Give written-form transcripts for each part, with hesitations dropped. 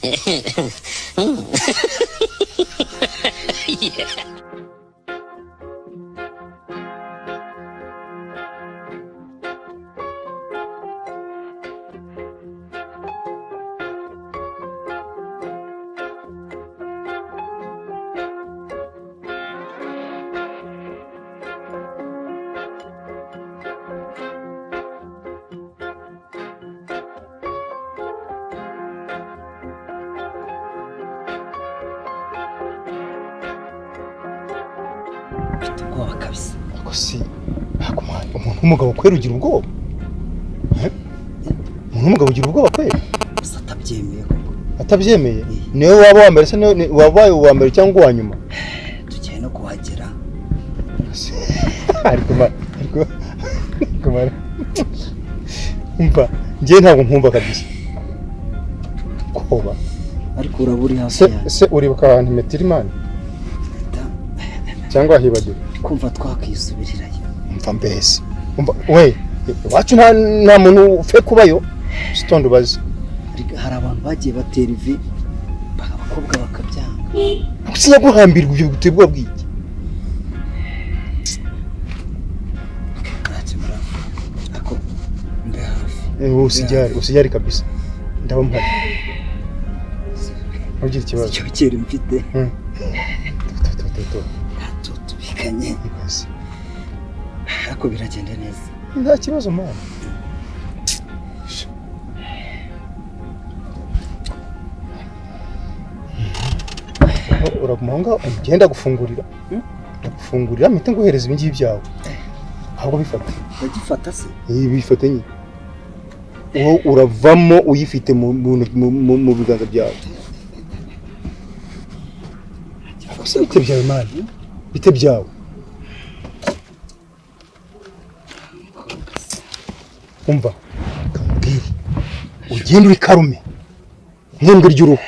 Yeah. Umugabo kwera ugira ubwoba umuntu ugira ubwoba kwera atabyemeye atabyemeye niwe waba wambere se wabaye uwambere cyangwa uwanyuma tugiye no kuhagera ariko umva ngiye ntabwo nkumva kabisa koba ariko uraburi hafi se uribuka ahantu metero imana cyangwa hibagiwe kumva twakisubirirayo umva mbese umva we wacu nta muntu ufe kubayo sitondo bazi hari abantu bagiye batera ivi abakobwa bakabyanga gusinya guhambirwa ibyo gutebwa bwiki ako ndahafi usijari kabisa ndaba mpari ugira ikibazo cyo kiri mfite tubikanye ako biragenda neza nta kibazo mwana uramuhanga ugenda gufungurira ndagufungurira mpite nguhereza ibingibi byawe ahubwo bifata bagifata se bifate nyine wowe uravamo uyifite mu biganza byawe bite byawe mwana bite byawe umva kamubwire ugenda uri karume nk'imbwa ry'uruhu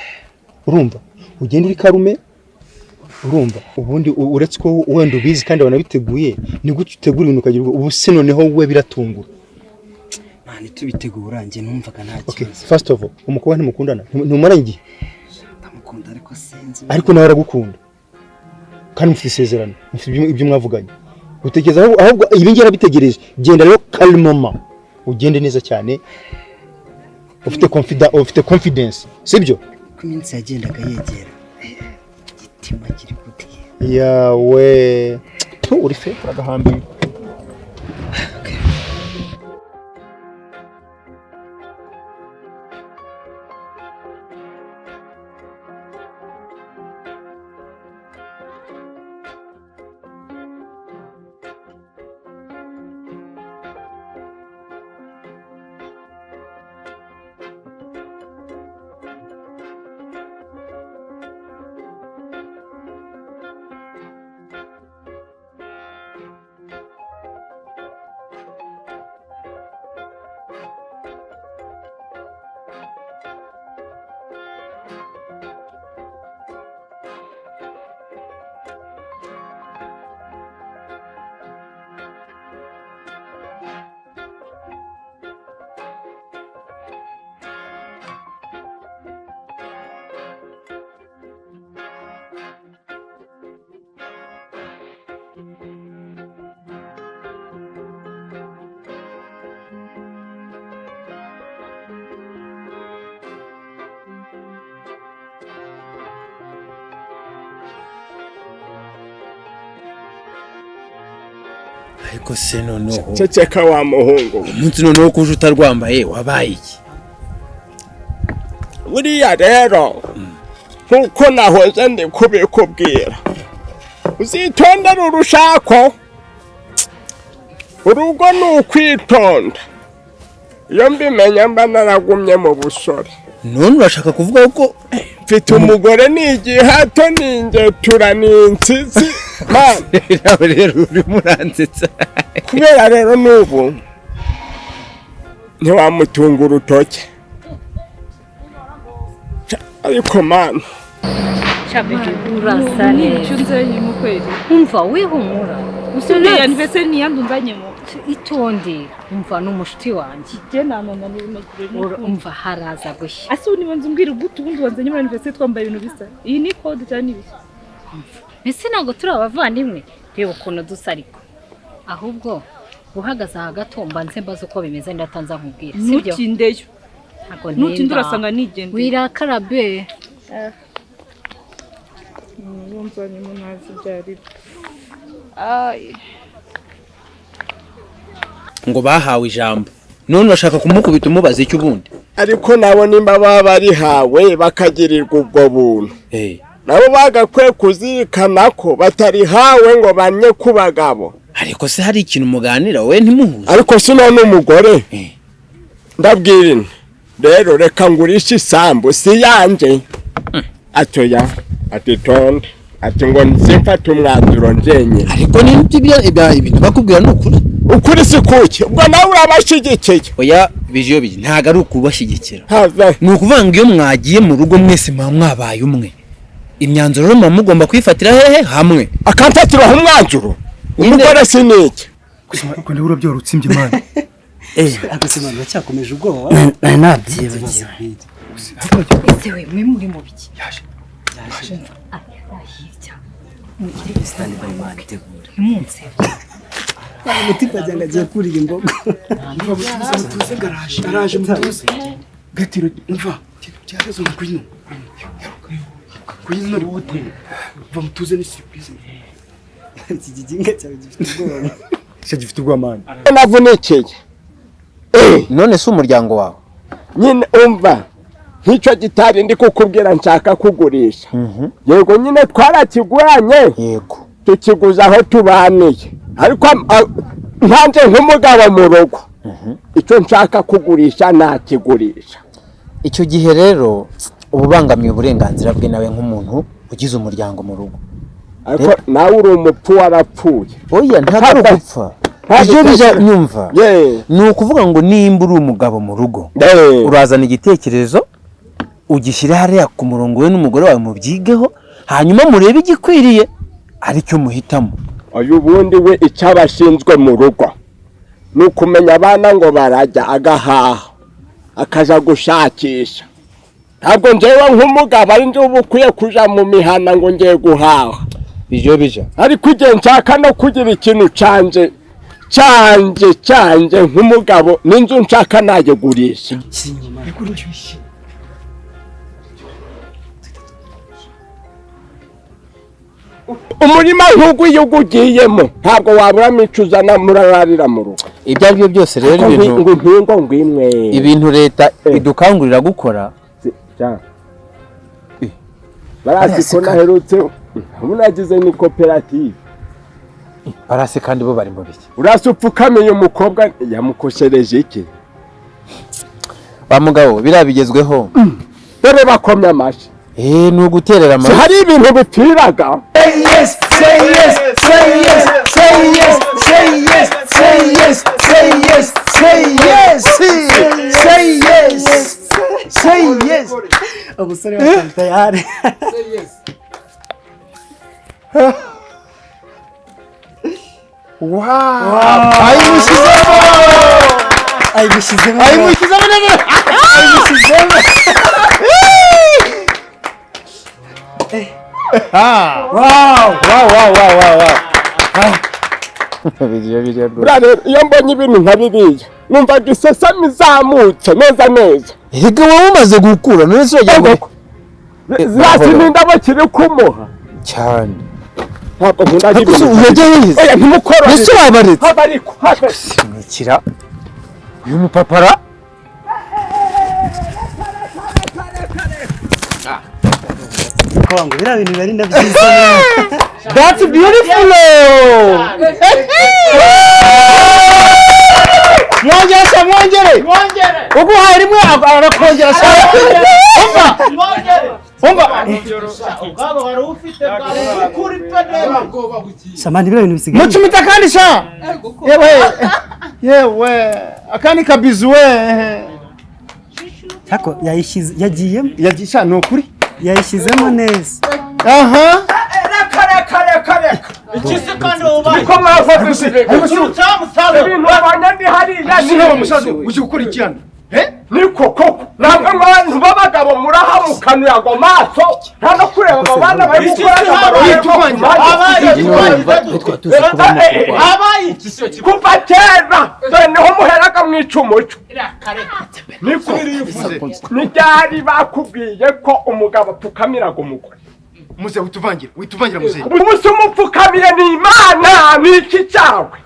urumva ugenda uri karume urumva ubundi uretse ko wenda ubizi kandi wanabiteguye ni gutyo utegura ibintu ukagira ubu se noneho we biratungura mani tubitegura nge numvaga nta kibazo okay first of all umukobwa ntimukundana ntumara igihe ndamukunda ariko sinzi ariko nawe aragukunda kandi mufite isezerano mufite ibyo mwavuganye utekereza ahubwo ibi ngira bitegereje genda rero calmement ugende neza cyane ufite confidence sibyo ko iminsi yagendaga yegera igitima kiri gutiye yawe uri fe uragahambira ariko se noneho ceceka wa muhungu umunsi noneho kuje utarwambaye wabaye iki buriya rero nkuko nahoze ndi kubikubwira uzitondera urushako urugo ni ukwitonda iyo mbimenya mba naragumye mu busore none urashaka kuvuga ko mfite umugore n'igihato n'ingetura n'insizi nawe rero uri muransetsa kubera rero n'ubu ntiwamutunga urutoke ariko mana Chabiki urasane cyunze yimukweli umva wihumura usubire anniversaire ni yandu nzanyemo itonde umva n'umushiti wanjye je namama n'ibinagire umva haraza gushya ase uni banze umbwira gute ubundi wanzanye muri university twambaye ibintu bisa iyi ni code cyane ibiki mbese ntabwo turi abavandimwe reba ukuntu dusa ariko ahubwo uhagaze aha gato mbanze mbaze uko bimeze ndatanza nkubwira sibyo ntukindeyo ntukinde urasanga nigende wirakarabe yumvanye mu nazi byari ngo bahawe ijambo none urashaka kumukubita umubaza icyo ubundi ariko nabo nimba baba barihawe bakagirirwa ubwo buntu nabo bagakwiye kuzirikana ko batarihawe ngo banye ku bagabo. ariko se hari ikintu muganira we ntimuhuze ariko sino n'umugore ndabwira rero reka ngurishe isambu si yanje atoya atitonde ati ngo nzimfata umwanzuro njenye ariko ibintu bakubwira n'ukuri ukuri si kuki ubwo nawe urabashigikiye oya Bijobija ntago ari ukubashyigikira ni ukuvuga ngo iyo mwagiye mu rugo mwese mwabaye umwe imyanzuro rero mugomba kwifatira hehe hamwe akamfatiraho umwanzuro umugore si niki uko ndi urabyo rutsimbye imana agasimana cyakomeje ubwoba nabyibagiwe ese we mwe muri mu biki yaje mugire stand by man tegura umunsi umutima cyangwa agiye kurira imbogo tuze garaje mutuze gatiro umva cyarezo ngwino kwino rote va mutuze ni surprise iki giginga cyawe gifite ubwoba gifite ubwoba man navunekeye none se umuryango wawe nyine umva nk'icyo gitari ndi kukubwira nshaka kugurisha yego nyine twarakiguranye yego tukiguza aho tubaniye ariko ntanze nk'umugabo mu rugo icyo nshaka kugurisha nakigurisha icyo gihe rero ububangamiye uburenganzira bwe nawe nk'umuntu ugize umuryango mu rugo ariko nawe uri umupfu warapfuye oya ntabwo gupfa Bijobija nyumva ni ukuvuga ngo nimba uri umugabo mu rugo urazana igitekerezo ugishyira hariya ku murongo we n'umugore wawe mubyigeho hanyuma murebe igikwiriye aricyo muhitamo uyu bundi we icyabashinzwe mu rugo ni ukumenya abana ngo barajya agahaha akaja gushakisha ntabwo njyewe nk'umugabo ari njye uba ukwiye kuja mu mihana ngo ngiye guhaha Bijobija ariko igihe nshaka no kugira ikintu canje nk'umugabo n'inzu nshaka nayigurisha umurima nk'ugu iyo ugiyemo ntabwo wabura micuzana murararira mu rugo ibyo ari byo byose rero ibintu leta idukangurira gukora barasi ko naherutse munagize ni koperative barase kandi bo bari mu biki urase upfukamiye umukobwa yamukoshereje iki ba mugabo birabigezweho dore bakomye amashi ni uguterera amashi hari ibintu bipfiraga yes say yes say yes say yes say yes say yes say yes say yes say yes say yes abusore bakanta tayari say yes wow ayibishizemo brother iyo mbonye ibintu nka biriya numva gisesame izamutse neza erega wowe umaze gukura none se wagiye zirasi n'indabo kiri kumuha cyane ntabwo nkunda ibintu uyegeyehize oya ntimukoro ese wabaretse habariko sinikira uyu mupapara kwangu bira bintu bari ndabyiza that's beautiful mwongere uko harimwe arakongera umva ubwabo wari ufite kuri pedema samani bira bintu bisigaye mucumita kandi sha yewe akani kabizu we Chako yayishize yagiyemo yagisha no kuri yayishizemo neza reka Ikisi kandi ubaye. Niko mwavuze ibintu abanyandi hariya Niba musaza uje gukora icyana. niko koko ntabwo abantu b'abagabo murahamukanuye ago maso nta no kureba abo bana bari gukora Abaye kuva kera noneho muheraga mwica umuco niko n'ibyari bakubwiye ko umugabo apfukamiraga umugore Muze wituvangira muze. ubusa umupfukamire ni Imana ni iki cyawe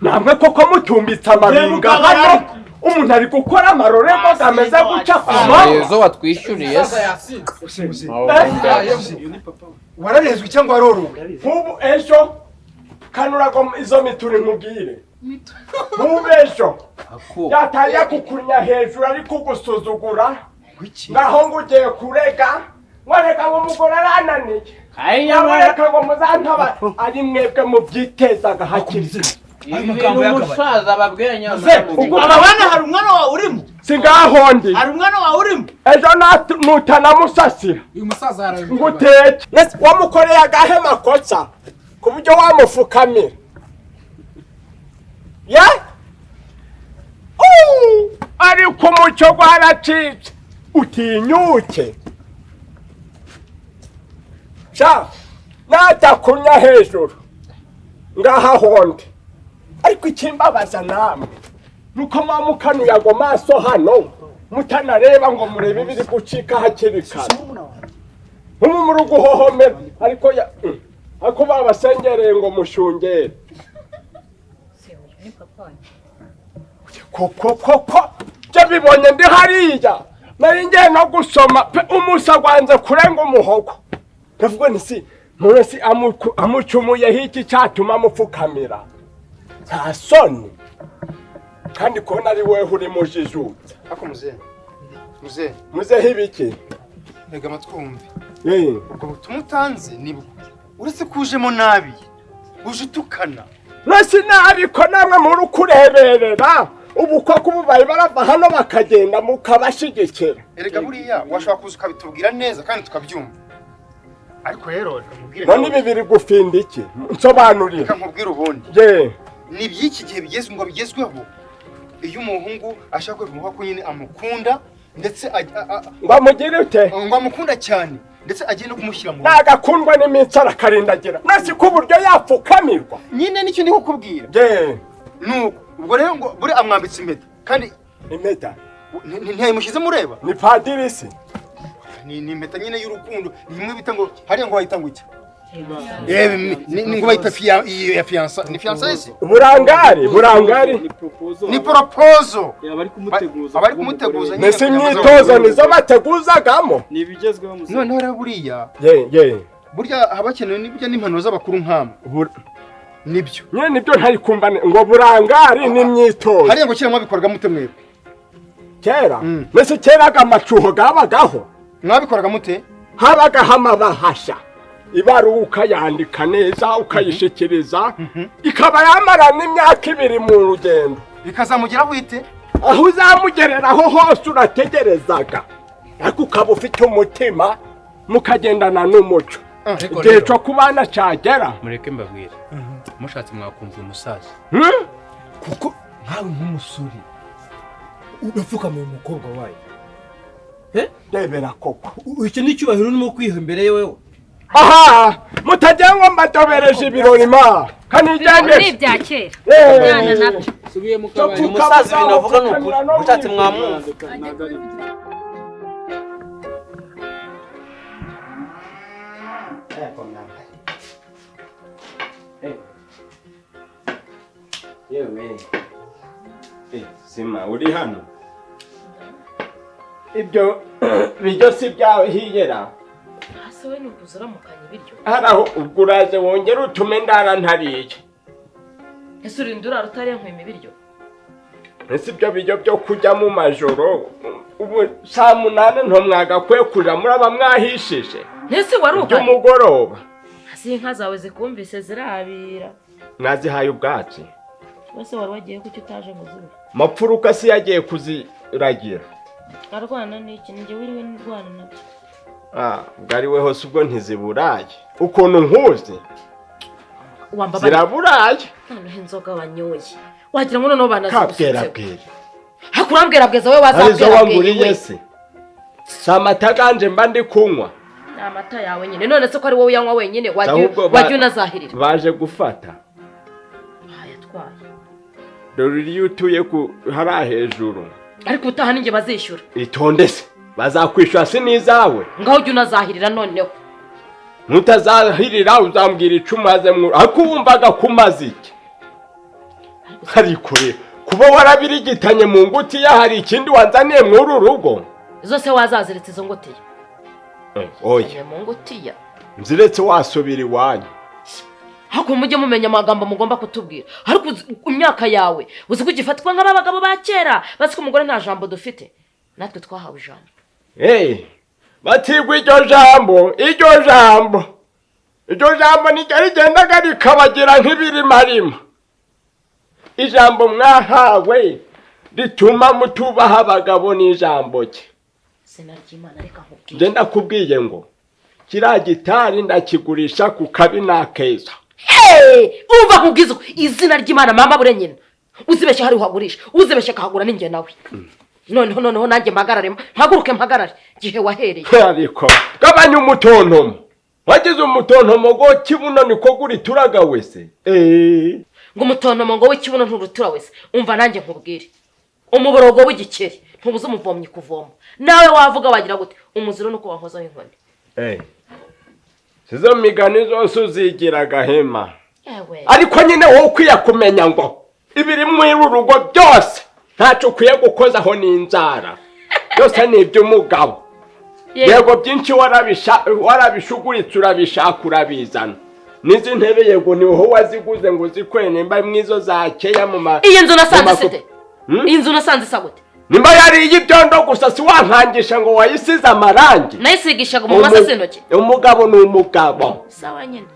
namwe koko mutumbitse amabinga hano umuntu ari gukora amarorerwa gameze guca kuma Ezo watwishyuriye Wararezwe cyangwa warorowe? ubu ejo kanurago izo mituri nkubwire ubu ejo yatanya kukunya hejuru ari kugusuzugura ngaho ngugiye kurega mwareka ngo umugore arananiye mwareka ngo muzantaba ari mwebwe mubyitezaga hakiri umusaza babwira aba bana hari umwana wawe urimo singaho ndi hari umwana wawe urimo ejo nutanamusasira uyu musaza araje nguteke wamukoreye agahe makosa ku buryo wamufukamira ya ariko umuco gwaracitse utinyuke sha natakunya hejuru ngaha honde ariko ikimbabaza namwe nuko mwamukanuye ago maso hano mutanareba ngo murebe ibiri gucika hakiri kare muri guhohomera ariko babasengereye ngo mushungere koko byo bibonye ndi hariya nari ngiye no gusoma umusa gwanze kurenga umuhogo ndavuga nti none si amucumuyeho iki cyatuma amupfukamira nta soni kandi kubona ari wewe uri mujijutse Ako muzehe ibiki Ega matwumve. ubwo butumwa utanze nibwo uretse kujemo nabi uje utukana nasi nabi ko namwe muri kureberera ubu koko bubaye barava hano bakagenda mukabashigikira erega buriya washaka kuza ukabitubwira neza kandi tukabyumva ariko rero nkubwire none ibi biri gufinda iki nsobanurira reka nkubwire ubundi ni by'iki gihe bigezweho iyo umuhungu ashaka kwerekana ko nyine amukunda ndetse ngo amugire ute ngo amukunda cyane ndetse agiye no kumushyira mu nagakundwa n'iminsi arakarindagira nasi ko uburyo yapfukamirwa nyine nicyo ndi kukubwira nuko ubwo rero ngo buri amwambitse impeta kandi impeta ntiyayimushyize mureba ni padiri se ni impeta nyine y'urukundo nimwe bita ngo hariya ngo wahita ngo iki ni ngo bayita ya fiança ni fiança ese burangari ni proposal abari kumuteguza nese imyitozo nizo bateguzagamo nibigezweho muze noneho rero buriya burya habakenewe n'ibyo n'impanuro z'abakuru nk'ama nibyo nyine nibyo ntari kumva ngo burangari n'imyitozo hariya ngo kiramo bikorwa mute mwebwe kera nese keraga amacuho gabagaho mwabikoraga mute habagaho amabahasha ibaruwa ukayandika neza ukayishikiriza ikaba yamara n'imyaka 2 mu rugendo bikazamugeraho ite aho uzamugereraho hose urategerezaga ariko ukaba ufite umutima mukagendana n'umuco igihe cyo kubana cyagera mureke mbabwire mushatse mwakumva umusaza kuko nkawe nk'umusore urapfukamiye umukobwa wayo ndebera koko icyo ni icyubahiro urimo kwiha imbere ye wewe aha mutagira ngo mbadobereje ibirori ma kanijyane ni ibya kera byana nabyo subiye mu kabari umusaza binavuga n'ukuri mushatse mwamwumva yewe sima uri hano ibyo bijyo si byawe hiyera hasi we nukuzura mukanya ibiryo haraho ubwo uraje wongera utume ndara ntariye ese urinde urara utarenkwema ibiryo ese ibyo bijyo byo kujya mu majoro ubu saa 8 nto mwagakwiye kurira muraba mwahishije ese wari uhari by'umugoroba hasi inka zawe zikumvise zirabira mwazihaye ubwatsi wese wari wagiye kuki utaje ngo zure mapfuruka si yagiye kuziragira arwana n'iki njye wiriwe ndwana nabyo bwari we hose ubwo ntiziburaye ukuntu nkuzi ziraburaye noneho inzoga wanyoye wagira ngo noneho banazibusutse hakurambwira bweza we wazabwira bweza se samata ganje mba ndi kunywa ni amata yawe nyine none se ko ari wowe uyanywa wenyine wajya unazahirira baje gufata yatwaye dore iyo utuye hariya hejuru ariko utaha ninjye bazishyura itonde se bazakwishyura si n'izawe ngaho ujya unazahirira noneho ntutazahirira uzambwira icumaze ariko wumvaga kumaze iki ariko rero kuba warabirigitanye mu ngutiya hari ikindi wanzaniye muri uru rugo zose wazaziretse izo ngutiya oya mu ngutiya nziretse wasubira iwanyu ariko mujye mumenya amagambo mugomba kutubwira ariko imyaka yawe uzi ko ugifatwa nk'abagabo ba kera bazi ko umugore nta jambo dufite natwe twahawe ijambo batigwa iryo jambo nijya rigendaga rikabagira nk'ibirimarima ijambo mwahawe rituma mutubaha abagabo n'ijambo cye Ry'Imana reka nkubwire nje ndakubwiye ngo kiriya gitari ndakigurisha ku kabi n'akeza umva nkubwiza izina ry'Imana mama bure nyina uzibeshye hari uhagurisha uzibeshye akahagura n'injye nawe noneho nanjye mpagararemo mpaguruke mpagarare gihe wahereye ariko gabanya umutontomo wagize umutontomo ngo kibuno niko gurituraga wese ngo umutontomo ngo w'ikibuno nturutura wese umva nanjye nkubwire umuborogo w'igikeri ntubuze umuvomyi kuvoma nawe wavuga wagira gute umuziro nuko wankozaho inkoni sizo migani zose uzigira gahema ariko nyine wowe ukwiye kumenya ngo ibiri mu rugo byose ntacyo ukwiye gukozaho n'inzara byose ni iby'umugabo yego byinshi warabishuguritse urabishaka urabizana n'izi ntebe yego ni wowe waziguze ngo uzikore nimba mwizo zakeya mu ma iyi nzu nasanze site iyi nzu nasanze isa gute nimba yari y'ibyondo gusa si wankangisha ngo wayisize amarangi nayisigishaga mu masa z'intoki umugabo ni umugabo sawa nyine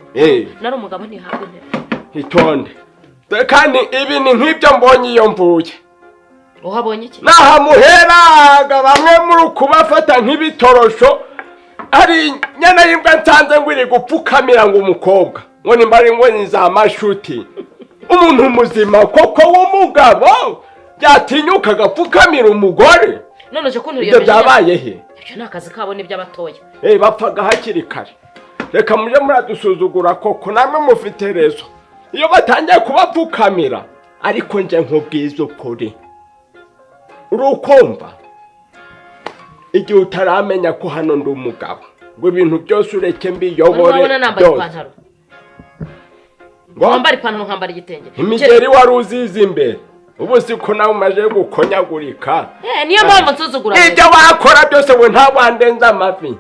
nari umugabo ntihabwe intebe itonde kandi ibi ni nk'ibyo mbonye iyo mvuye uhabonye iki nahamuheraga bamwe muri kubafata nk'ibitorosho hari nyana y'imbwa nsanze ngo iri gupfukamira ngo umukobwa ngo nimba ari ngo ni za mashuti umuntu muzima koko w'umugabo byatinyuka agapfukamira umugore none je kuntu ibyo byabaye he ibyo ni akazi kabo n'iby'abatoya bapfaga hakiri kare reka muje muradusuzugura koko namwe mufite rezo iyo batangiye kubapfukamira ariko nje nkubwiza ukuri urukumva igihe utaramenya ko hano ndi umugabo ngo ibintu byose ureke mbiyobore byose wambara ipantaro nkambara igitenge imigeri wari uzize imbere ubu siko nawe umaze gukonyagurika niyo mpamvu nsuzugura ibyo bakora byose we ntabandenza amavi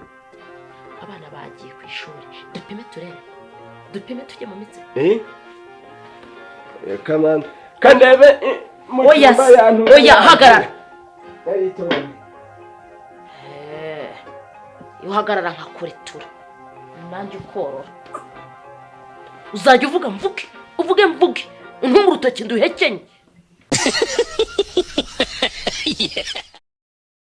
abana bagiye ku ishuri dupime tujye mu mitsi kandebe mu cyumba yantu oya hagarara iyo uhagarara nkakuritura nanjye ukorora uzajya uvuga mvuge untumure urutoki nduhekenye